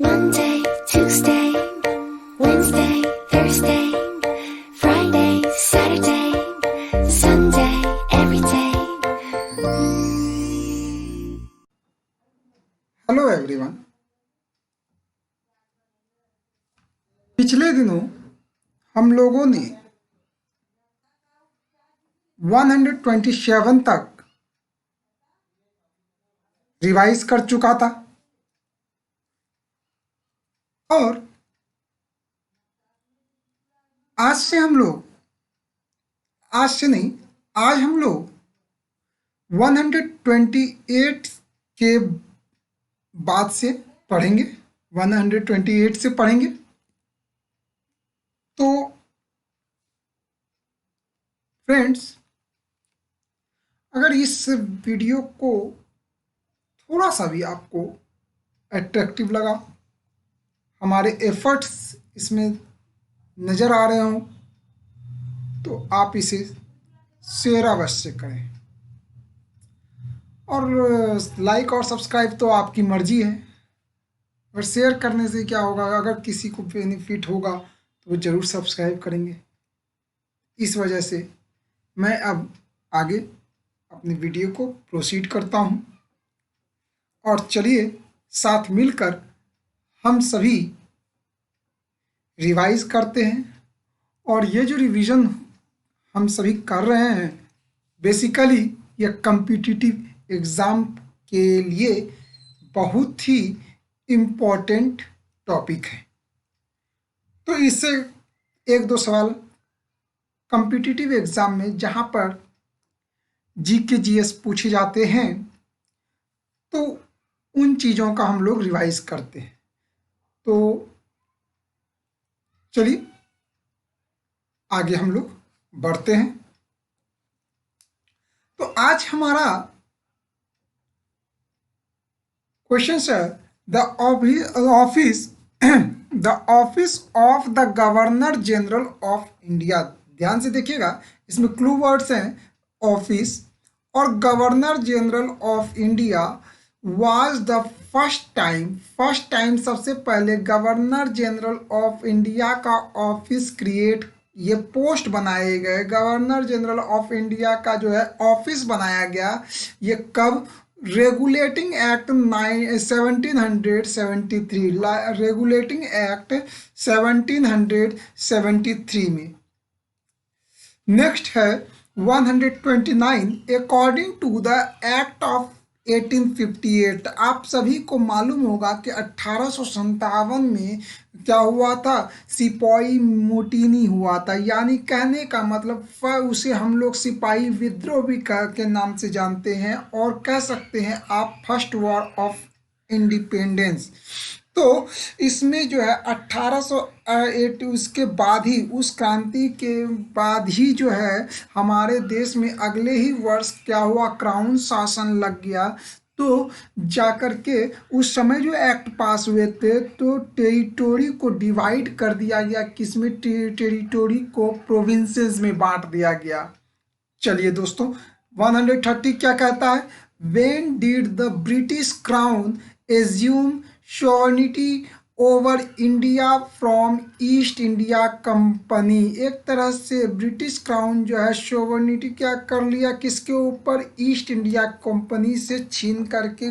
Monday, Tuesday, Wednesday, Thursday, Friday, Saturday, Sunday, every day. Hello everyone. पिछले दिनों हम लोगों ने 127 तक रिवाइज कर चुका था और आज से हम लोग 128 के बाद से पढ़ेंगे। 128 से पढ़ेंगे। तो फ्रेंड्स, अगर इस वीडियो को थोड़ा सा भी आपको अट्रैक्टिव लगा, हमारे एफर्ट्स इसमें नज़र आ रहे हों, तो आप इसे शेयर अवश्य करें। और लाइक और सब्सक्राइब तो आपकी मर्जी है, और शेयर करने से क्या होगा, अगर किसी को बेनिफिट होगा तो वो ज़रूर सब्सक्राइब करेंगे। इस वजह से मैं अब आगे अपनी वीडियो को प्रोसीड करता हूँ, और चलिए साथ मिलकर हम सभी रिवाइज करते हैं। और ये जो रिवीजन हम सभी कर रहे हैं, बेसिकली ये कम्पिटिटिव एग्ज़ाम के लिए बहुत ही इम्पोर्टेंट टॉपिक है। तो इससे एक दो सवाल कम्पिटिटिव एग्ज़ाम में जहाँ पर जीके जीएस पूछे जाते हैं, तो उन चीज़ों का हम लोग रिवाइज करते हैं। तो चलिए आगे हम लोग बढ़ते हैं। तो आज हमारा क्वेश्चन है the office of the governor general of India. ध्यान से देखिएगा, इसमें क्लू वर्ड्स हैं ऑफिस और governor general of India. Was the first time सबसे पहले गवर्नर जनरल ऑफ इंडिया का ऑफिस क्रिएट, ये पोस्ट बनाए गए, गवर्नर जनरल ऑफ इंडिया का जो है ऑफिस बनाया गया, ये कब? रेगुलेटिंग एक्ट 1773, रेगुलेटिंग एक्ट 1773 में। नेक्स्ट है 129, according to the act of 1858। आप सभी को मालूम होगा कि 1857 में क्या हुआ था? सिपाही मुटीनी हुआ था। यानी कहने का मतलब उसे हम लोग सिपाही विद्रोह भी के नाम से जानते हैं, और कह सकते हैं आप फर्स्ट वॉर ऑफ इंडिपेंडेंस। तो इसमें जो है 1808, उसके बाद ही, उस क्रांति के बाद ही जो है हमारे देश में अगले ही वर्ष क्या हुआ? क्राउन शासन लग गया। तो जाकर के उस समय जो एक्ट पास हुए थे, तो टेरिटोरी को डिवाइड कर दिया गया। किसमें? टेरिटोरी को प्रोविंसेस में बांट दिया गया। चलिए दोस्तों, 130 क्या कहता है? When did the British Crown assume sovereignty over India from east India company? एक तरह से ब्रिटिश क्राउन जो है सोवर्निटी क्या कर लिया? किसके ऊपर? ईस्ट इंडिया कंपनी से छीन करके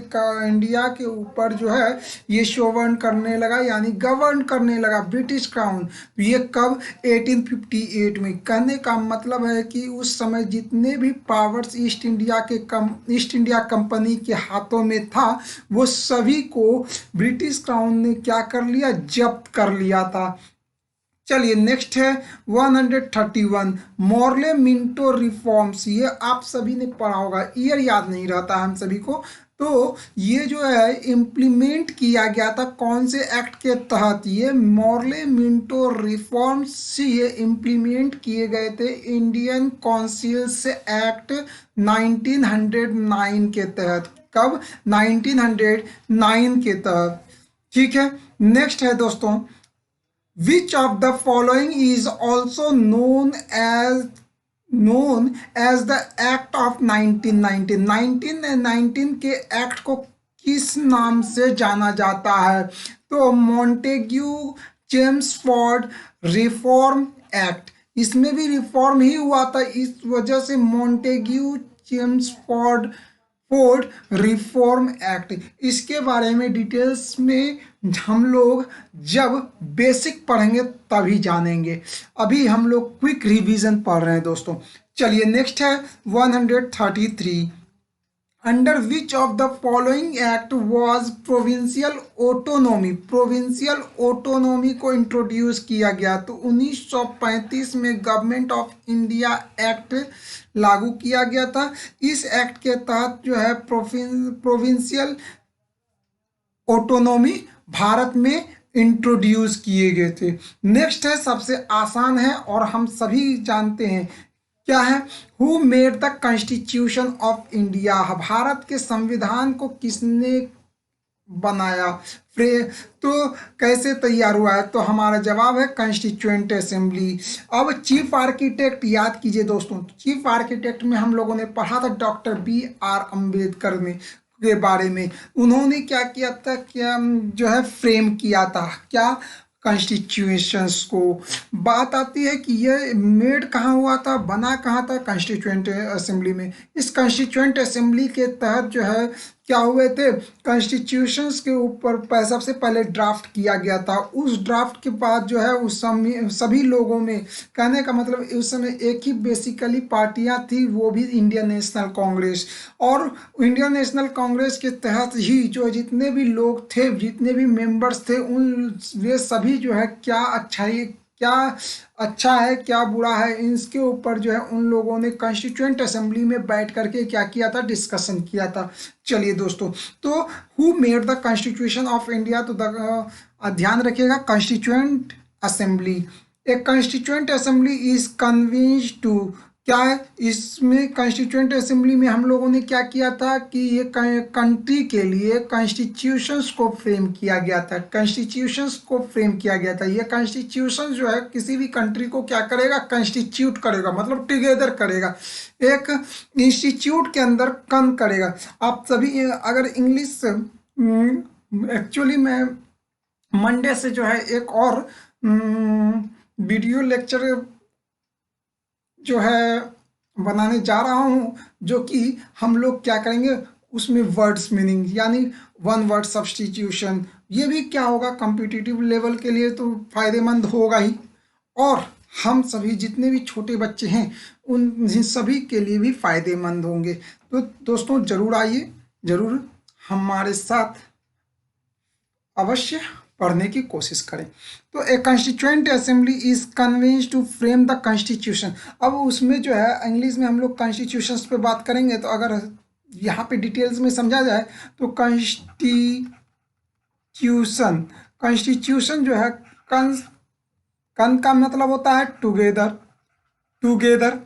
इंडिया के ऊपर जो है ये सोवर्न करने लगा, यानी गवर्न करने लगा ब्रिटिश क्राउन। ये कब? 1858 में। कहने का मतलब है कि उस समय जितने भी पावर्स ईस्ट इंडिया कंपनी के हाथों में था, वो सभी को ब्रिटिश क्राउन ने क्या कर लिया? जब्त कर लिया था। चलिए नेक्स्ट है 131, मॉर्ले मिंटो रिफॉर्म्स। ये आप सभी ने पढ़ा होगा, ईयर याद नहीं रहता हम सभी को। तो ये जो है इम्प्लीमेंट किया गया था कौन से एक्ट के तहत? ये मॉर्ले मिंटो रिफॉर्म्स ये इम्प्लीमेंट किए गए थे इंडियन काउंसिल्स एक्ट 1909 के तहत। कब? 1909 के तहत। ठीक है। नेक्स्ट है दोस्तों, which of the following is also known as the act of 1919 के एक्ट को किस नाम से जाना जाता है? तो मॉन्टेग्यू चेम्सफोर्ड रिफॉर्म एक्ट, इसमें भी रिफॉर्म ही हुआ था, इस वजह से Montagu Chelmsford ford reform act. इसके बारे में डिटेल्स में हम लोग जब बेसिक पढ़ेंगे तभी जानेंगे, अभी हम लोग क्विक रिवीजन पढ़ रहे हैं दोस्तों। चलिए नेक्स्ट है 133, under which of the following act was provincial autonomy, provincial autonomy को इंट्रोड्यूस किया गया। तो 1935 में गवर्नमेंट ऑफ इंडिया एक्ट लागू किया गया था। इस एक्ट के तहत जो है प्रोविंशियल ऑटोनॉमी भारत में इंट्रोड्यूस किए गए थे। नेक्स्ट है, सबसे आसान है और हम सभी जानते हैं, क्या है, who made the constitution of India, Bharat के संविधान को किसने बनाया, तो कैसे तैयार हुआ है, तो हमारा जवाब है कॉन्स्टिट्यूएंट असेंबली। अब चीफ आर्किटेक्ट याद कीजिए दोस्तों, चीफ आर्किटेक्ट में हम लोगों ने पढ़ा था डॉक्टर BR अम्बेडकर में के बारे में। उन्होंने क्या किया था, क्या जो है फ्रेम किया था, क्या, कॉन्स्टिट्यूशंस को। बात आती है कि ये मेड कहाँ हुआ था, बना कहाँ था, कॉन्स्टिट्यूएंट असेंबली में। इस कॉन्स्टिट्यूएंट असेंबली के तहत जो है क्या हुए थे, कॉन्स्टिट्यूशंस के ऊपर सबसे पहले ड्राफ्ट किया गया था। उस ड्राफ्ट के बाद जो है उस समय सभी लोगों में, कहने का मतलब उस समय एक ही बेसिकली पार्टियां थी, वो भी इंडियन नेशनल कांग्रेस। और इंडियन नेशनल कांग्रेस के तहत ही जो जितने भी लोग थे, जितने भी मेंबर्स थे, उन वे सभी जो है क्या अच्छा है क्या बुरा है, इसके ऊपर जो है उन लोगों ने कॉन्स्टिट्यूएंट असेंबली में बैठ करके क्या किया था, डिस्कशन किया था। चलिए दोस्तों, तो who made the constitution of India, तो ध्यान रखिएगा कॉन्स्टिट्यूएंट असेंबली। एक constituent assembly is convince to, क्या है, इसमें कॉन्स्टिट्यूएंट असेंबली में हम लोगों ने क्या किया था कि ये कंट्री के लिए कॉन्स्टिट्यूशंस को फ्रेम किया गया था, कॉन्स्टिट्यूशंस को फ्रेम किया गया था। ये कॉन्स्टिट्यूशन जो है किसी भी कंट्री को क्या करेगा, कॉन्स्टिट्यूट करेगा, मतलब टुगेदर करेगा, एक इंस्टीट्यूट के अंदर कम करेगा। आप सभी अगर इंग्लिश, एक्चुअली मैं मंडे से जो है एक और वीडियो लेक्चर जो है बनाने जा रहा हूँ, जो कि हम लोग क्या करेंगे, उसमें वर्ड्स मीनिंग यानी वन वर्ड सब्स्टिट्यूशन, ये भी क्या होगा, कॉम्पिटिटिव लेवल के लिए तो फायदेमंद होगा ही, और हम सभी जितने भी छोटे बच्चे हैं उन सभी के लिए भी फायदेमंद होंगे। तो दोस्तों जरूर आइए, जरूर हमारे साथ अवश्य पढ़ने की कोशिश करें। तो a constituent assembly is convenes to frame the constitution. अब उसमें जो है इंग्लिश में हम लोग कॉन्स्टिट्यूशंस पे बात करेंगे, तो अगर यहाँ पे डिटेल्स में समझा जाए तो कॉन्स्टिट्यूशन, कॉन्स्टिट्यूशन जो है कन का मतलब होता है टुगेदर, टुगेदर,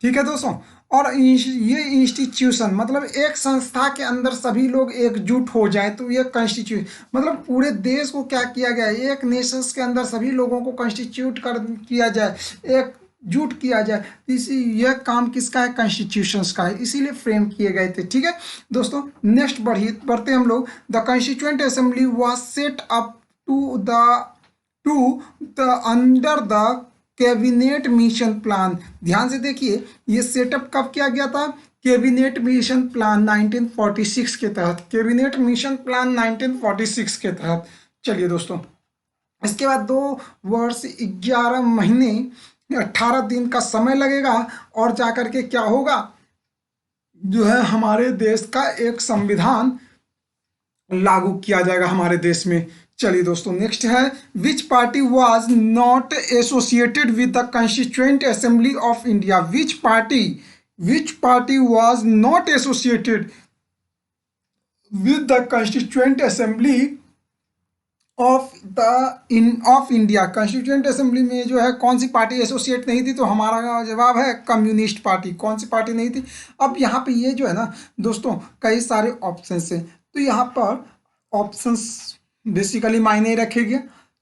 ठीक है दोस्तों। और ये इंस्टीट्यूशन मतलब एक संस्था के अंदर सभी लोग एकजुट हो जाए, तो ये कॉन्स्टिट्यूशन मतलब पूरे देश को क्या किया गया है, एक नेशंस के अंदर सभी लोगों को कॉन्स्टिट्यूट कर किया जाए, एकजुट किया जाए। इसी यह काम किसका है, कॉन्स्टिट्यूशंस का है, इसीलिए फ्रेम किए गए थे। ठीक है दोस्तों, नेक्स्ट बढ़ते हम लोग। The constituent assembly was set up to the under the cabinet mission plan. ध्यान से देखिए, ये सेटअप कब किया गया था, कैबिनेट मिशन प्लान 1946 के तहत, कैबिनेट मिशन प्लान 1946 के तहत। चलिए दोस्तों, इसके बाद 2 वर्ष 11 महीने 18 दिन का समय लगेगा और जाकर के क्या होगा, जो है हमारे देश का एक संविधान लागू किया जाएगा हमारे देश में। चलिए दोस्तों, नेक्स्ट है, विच party was not associated with the constituent assembly of India. Which party was not associated with the constituent assembly of India. Constituent assembly में जो है कौन सी पार्टी एसोसिएट नहीं थी, तो हमारा जवाब है कम्युनिस्ट पार्टी। कौन सी पार्टी नहीं थी। अब यहाँ पे ये जो है ना दोस्तों, कई सारे ऑप्शन है, तो यहाँ पर ऑप्शंस बेसिकली मायने रखेंगे।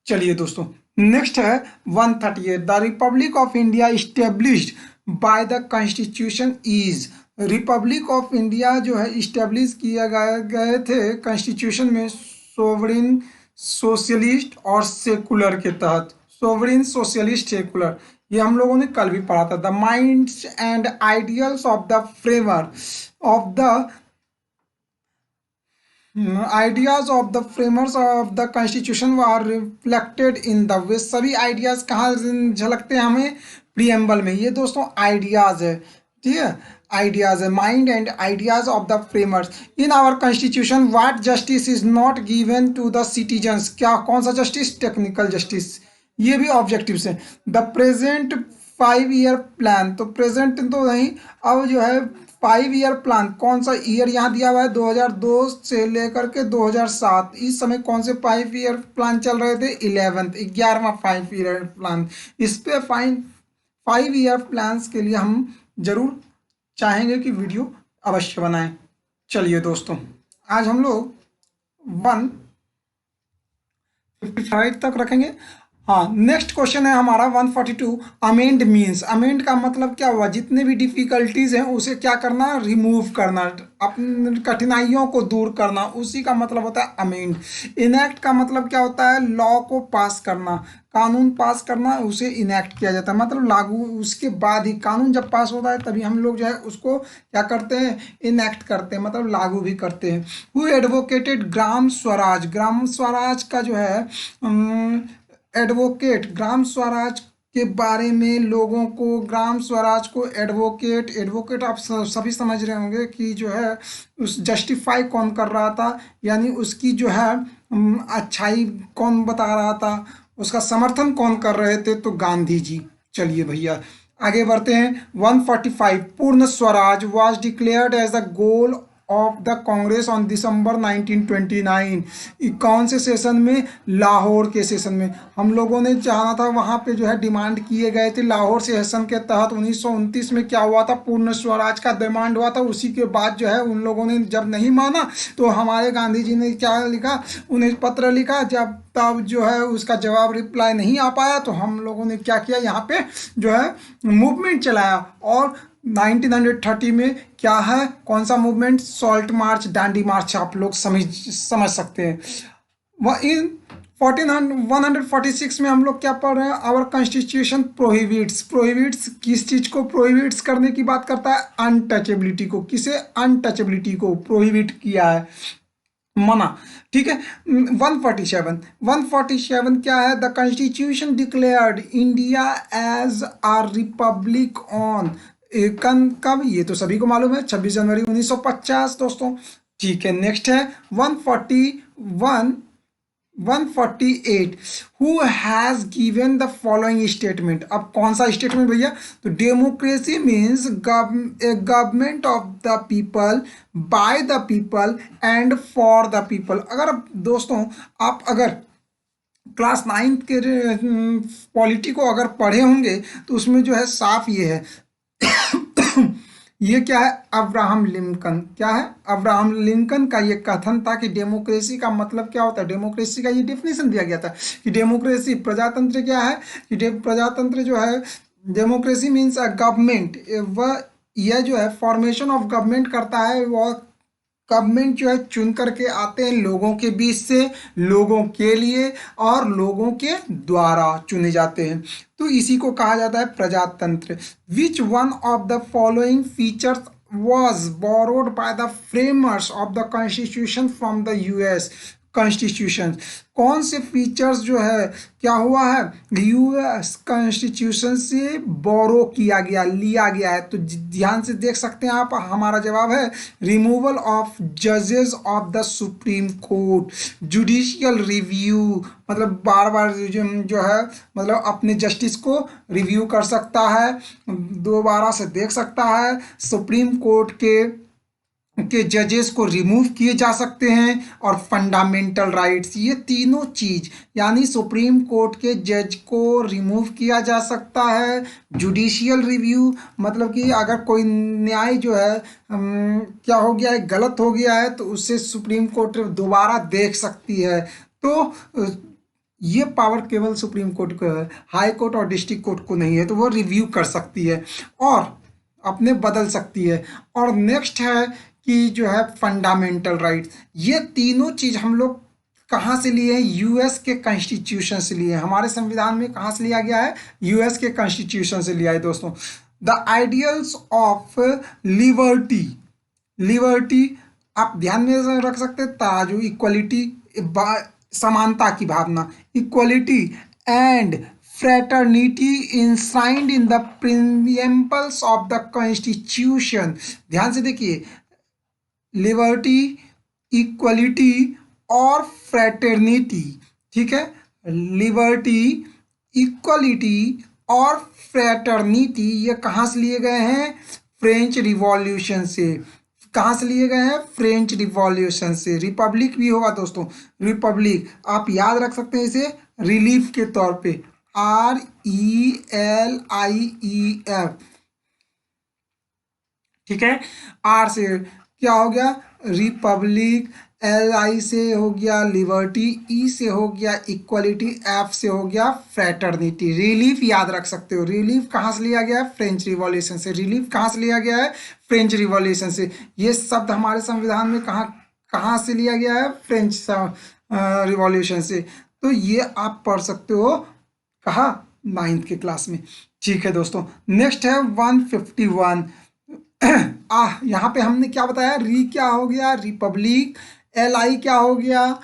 चलिए दोस्तों, नेक्स्ट है 138, the Republic of India established by the constitution is. Republic of India जो है इस्टेब्लिश किया गए थे कॉन्स्टिट्यूशन में सोवरिन सोशलिस्ट और सेकुलर के तहत। सोवरिन सोशलिस्ट सेकुलर ये हम लोगों ने कल भी पढ़ा था। The minds and ideals of the framer of the ideas of the framers of the constitution are reflected in the way. सभी आइडियाज कहाँ झलकते हैं हमें? प्रीएम्बल में। ये दोस्तों आइडियाज है, ठीक है, आइडियाज है। Mind and ideas of the framers in our constitution what justice is not given to the citizens. क्या कौन सा जस्टिस? Technical justice. ये भी ऑब्जेक्टिव्स हैं। द प्रेजेंट 5 ईयर प्लान, तो प्रेजेंट तो नहीं, अब जो है 5 ईयर प्लान, कौन सा ईयर यहाँ दिया हुआ है? 2002 से लेकर के 2007। इस समय कौन से 5 ईयर प्लान चल रहे थे? 11वां 5 ईयर प्लान। इस पे 5 ईयर प्लान्स के लिए हम जरूर चाहेंगे कि वीडियो अवश्य बनाएं। चलिए दोस्तों, आज हम लोग 155 तक रखेंगे। हाँ, नेक्स्ट क्वेश्चन है हमारा 142। अमेंड मीन्स, अमेंड का मतलब क्या हुआ? जितने भी डिफिकल्टीज हैं उसे क्या करना? रिमूव करना, अपनी कठिनाइयों को दूर करना, उसी का मतलब होता है अमेंड। इनैक्ट का मतलब क्या होता है? लॉ को पास करना, कानून पास करना, उसे इनैक्ट किया जाता है, मतलब लागू। उसके बाद ही कानून जब पास होता है तभी हम लोग जो है उसको क्या करते हैं? इनैक्ट करते हैं, मतलब लागू भी करते हैं। हु एडवोकेटेड ग्राम स्वराज, ग्राम स्वराज का जो है एडवोकेट, ग्राम स्वराज के बारे में लोगों को, ग्राम स्वराज को एडवोकेट, एडवोकेट आप सभी समझ रहे होंगे कि जो है उस जस्टिफाई कौन कर रहा था, यानी उसकी जो है अच्छाई कौन बता रहा था, उसका समर्थन कौन कर रहे थे? तो गांधी जी। चलिए भैया आगे बढ़ते हैं। 145 Purna Swaraj was declared as the goal of the Congress on December 1929। कौन से सेशन में? लाहौर के सेशन में। हम लोगों ने जाना था वहाँ पे, जो है डिमांड किए गए थे लाहौर सेशन के तहत। 1929 में क्या हुआ था? पूर्ण स्वराज का डिमांड हुआ था। उसी के बाद जो है उन लोगों ने जब नहीं माना तो हमारे गांधी जी ने क्या लिखा? उन्हें पत्र लिखा। जब तब जो है उसका जवाब रिप्लाई नहीं आ पाया तो हम लोगों ने क्या किया? यहाँ पे जो है मूवमेंट चलाया। और 1930 में क्या है? कौन सा मूवमेंट? सॉल्ट मार्च, दांडी मार्च, आप लोग समझ सकते हैं। वह इन 146 में हम लोग क्या पढ़ रहे हैं? आवर कॉन्स्टिट्यूशन प्रोहिबिट्स, प्रोहिबिट्स किस चीज को प्रोहिबिट्स करने की बात करता है? अनटचेबिलिटी को। किसे? अनटचेबिलिटी को प्रोहिबिट किया है, मना, ठीक है। 147 क्या है? The constitution declared India as a republic on, कब? ये तो सभी को मालूम है, 26 जनवरी 1950 दोस्तों। ठीक है, नेक्स्ट है 148 who has given the following statement. अब कौन सा स्टेटमेंट भैया? तो democracy means government of the people, by the people and for the people. अगर दोस्तों आप अगर क्लास 9 के पॉलिटी को अगर पढ़े होंगे तो उसमें जो है साफ ये है ये क्या है? Abraham Lincoln. क्या है? अब्राहम लिंकन का ये कथन था कि डेमोक्रेसी का मतलब क्या होता है। डेमोक्रेसी का ये डेफिनेशन दिया गया था कि डेमोक्रेसी, प्रजातंत्र क्या है कि प्रजातंत्र जो है, डेमोक्रेसी मीन्स अ गवर्नमेंट, वह यह जो है फॉर्मेशन ऑफ गवर्नमेंट करता है। वह गवर्नमेंट जो है चुन करके आते हैं लोगों के बीच से, लोगों के लिए और लोगों के द्वारा चुने जाते हैं, तो इसी को कहा जाता है प्रजातंत्र। Which one of the following features was borrowed by the framers of the constitution from the US constitution. कौन से फीचर्स जो है क्या हुआ है? यूएस कॉन्स्टिट्यूशन से बोरो किया गया, लिया गया है। तो ध्यान से देख सकते हैं आप, हमारा जवाब है रिमूवल ऑफ जजेस of the supreme court, judicial review, मतलब बार बार जो है मतलब अपने जस्टिस को रिव्यू कर सकता है, दोबारा से देख सकता है। सुप्रीम कोर्ट के जजेस को रिमूव किए जा सकते हैं और फंडामेंटल राइट्स, ये तीनों चीज, यानी सुप्रीम कोर्ट के जज को रिमूव किया जा सकता है। जुडिशियल रिव्यू मतलब कि अगर कोई न्याय जो है क्या हो गया है, गलत हो गया है, तो उससे सुप्रीम कोर्ट दोबारा देख सकती है। तो ये पावर केवल सुप्रीम कोर्ट को है, हाई कोर्ट और डिस्ट्रिक्ट कोर्ट को नहीं है, तो वो रिव्यू कर सकती है और अपने बदल सकती है। और नेक्स्ट है कि जो है फंडामेंटल राइट्स, ये तीनों चीज हम लोग कहाँ से लिए हैं? यूएस के कॉन्स्टिट्यूशन से लिए हैं। हमारे संविधान में कहाँ से लिया गया है? यूएस के कॉन्स्टिट्यूशन से लिया है दोस्तों। The ideals of liberty, liberty आप ध्यान में रख सकते हैं, तराजू, इक्वलिटी, समानता की भावना, equality and fraternity enshrined in the preambles of the constitution. ध्यान से देखिए, लिबर्टी, इक्वलिटी और फ्रेटर्निटी, ठीक है, लिबर्टी, इक्वलिटी और फ्रेटर्निटी ये कहाँ से लिए गए हैं? फ्रेंच रिवॉल्यूशन से। कहाँ से लिए गए हैं? फ्रेंच रिवॉल्यूशन से। रिपब्लिक भी होगा दोस्तों, रिपब्लिक आप याद रख सकते हैं इसे रिलीफ के तौर पे, RELIEF, ठीक है। आर से क्या हो गया? रिपब्लिक, LI से हो गया लिबर्टी, E से हो गया इक्वलिटी, F से हो गया फ्रेटर्निटी। रिलीफ याद रख सकते हो, रिलीफ कहाँ से लिया गया है? फ्रेंच रिवॉल्यूशन से। रिलीफ कहाँ से लिया गया है? फ्रेंच रिवॉल्यूशन से। ये शब्द हमारे संविधान में कहाँ कहाँ से लिया गया है? फ्रेंच रिवॉल्यूशन से। तो ये आप पढ़ सकते हो कहाँ? 9th के क्लास में। ठीक है दोस्तों, नेक्स्ट है 151। यहाँ पे हमने क्या बताया? क्या हो गया? रिपब्लिक, LI क्या हो गया?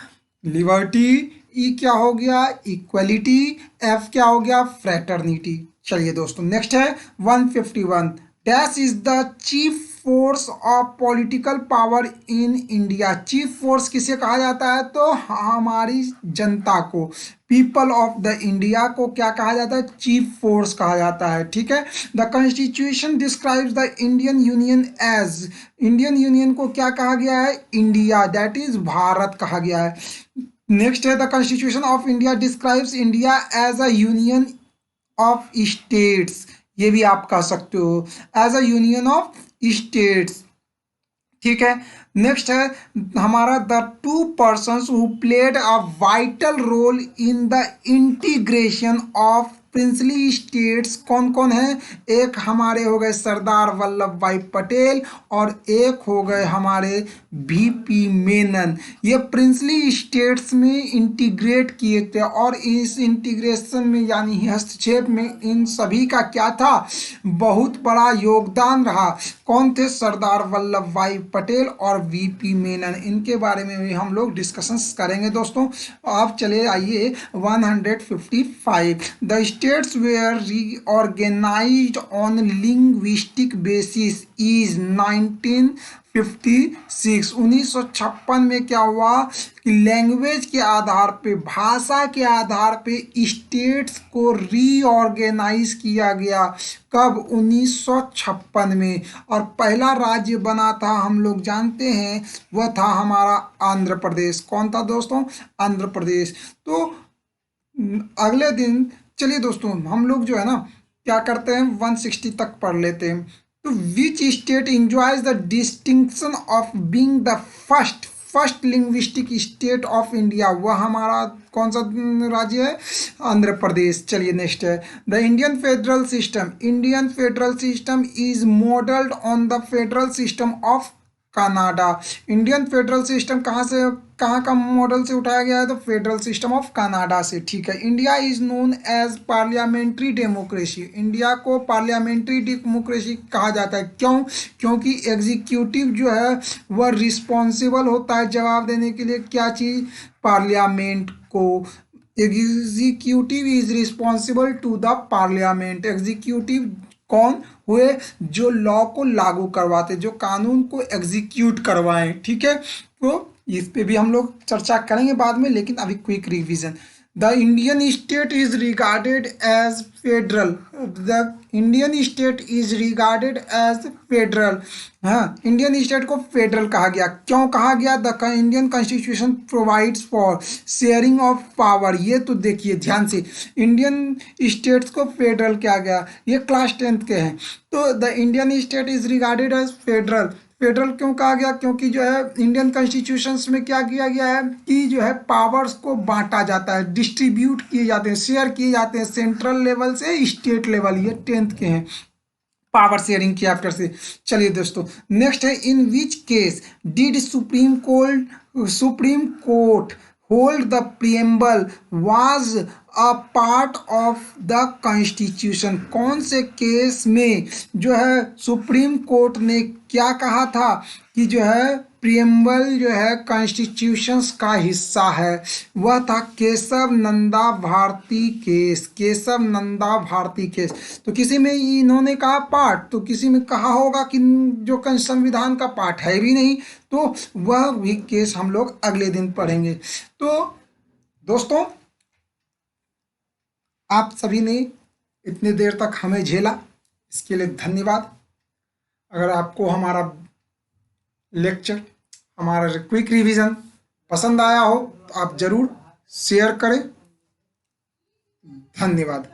लिबर्टी, E क्या हो गया? इक्वलिटी, F क्या हो गया? फ्रेटर्निटी। चलिए दोस्तों, नेक्स्ट है 151। Dash is the chief force of political power in India. Chief force किसे कहा जाता है? तो हमारी जनता को, पीपल ऑफ द इंडिया को क्या कहा जाता है? चीफ फोर्स कहा जाता है, ठीक है। The constitution describes the Indian union as, Indian union को क्या कहा गया है? इंडिया, दैट इज भारत कहा गया है। नेक्स्ट है the constitution of India describes India as a union of states. ये भी आप कह सकते हो, as a union of states, ठीक है। नेक्स्ट है हमारा the two persons who played a vital role in the integration of princely states. कौन कौन है? एक हमारे हो गए सरदार वल्लभ भाई पटेल और एक हो गए हमारे VP मेनन। ये प्रिंसली स्टेट्स में इंटीग्रेट किए थे और इस इंटीग्रेशन में यानी हस्तक्षेप में इन सभी का क्या था? बहुत बड़ा योगदान रहा। कौन थे? सरदार वल्लभ भाई पटेल और VP मेनन। इनके बारे में भी हम लोग डिस्कशंस करेंगे दोस्तों। आप चले आइए 155। The states were reorganised on linguistic basis is 1956। 1956 में क्या हुआ कि लैंग्वेज के आधार पे, भाषा के आधार पे स्टेट्स को रीऑर्गेनाइज किया गया। कब? 1956 में। और पहला राज्य बना था, हम लोग जानते हैं, वह था हमारा आंध्र प्रदेश। कौन था दोस्तों? आंध्र प्रदेश। तो अगले दिन चलिए दोस्तों हम लोग जो है ना क्या करते हैं 160 तक पढ़ लेते हैं। तो which state enjoys the distinction of being the first linguistic state of India? वह हमारा कौन सा राज्य है? आंध्र प्रदेश। चलिए नेक्स्ट है the Indian federal system. Indian federal system is modelled on the federal system of Canada. Indian federal system कहाँ का मॉडल से उठाया गया है? तो फेडरल सिस्टम ऑफ कनाडा से, ठीक है। India is known as parliamentary democracy. India को पार्लियामेंट्री डेमोक्रेसी कहा जाता है। क्यों? क्योंकि एग्जीक्यूटिव जो है वह रिस्पॉन्सिबल होता है जवाब देने के लिए। क्या चीज़? पार्लियामेंट को। Executive is responsible to the parliament. Executive कौन हुए? जो लॉ को लागू करवाते, जो कानून को एग्जीक्यूट करवाएं, ठीक है। तो इस पे भी हम लोग चर्चा करेंगे बाद में, लेकिन अभी quick revision. The Indian state is regarded as federal. The Indian state is regarded as federal. हाँ, इंडियन स्टेट को फेडरल कहा गया। क्यों कहा गया? The Indian constitution provides for sharing of power. ये तो देखिए ध्यान से, इंडियन स्टेट्स को फेडरल किया गया। ये क्लास 10th के हैं। तो the Indian state is regarded as federal. Federal क्यों कहा गया? क्योंकि जो है इंडियन कॉन्स्टिट्यूशंस में क्या किया गया है कि जो है पावर्स को बांटा जाता है, डिस्ट्रीब्यूट किए जाते हैं, शेयर किए जाते हैं सेंट्रल लेवल से स्टेट लेवल। ये 10th के हैं, पावर शेयरिंग की आफ्टर से। चलिए दोस्तों नेक्स्ट है in which case did Supreme Court hold the preamble was a part of the constitution। कौन से केस में जो है सुप्रीम कोर्ट ने क्या कहा था कि जो है प्रियम्बल जो है कॉन्स्टिट्यूशंस का हिस्सा है? वह था केशव नंदा भारती केस। केशव नंदा भारती केस। तो किसी में इन्होंने कहा पार्ट, तो किसी में कहा होगा कि जो संविधान का पार्ट है भी नहीं, तो वह भी केस हम लोग अगले दिन पढ़ेंगे। तो दोस्तों, आप सभी ने इतनी देर तक हमें झेला, इसके लिए धन्यवाद। अगर आपको हमारा लेक्चर, हमारा क्विक रिवीजन पसंद आया हो तो आप ज़रूर शेयर करें। धन्यवाद।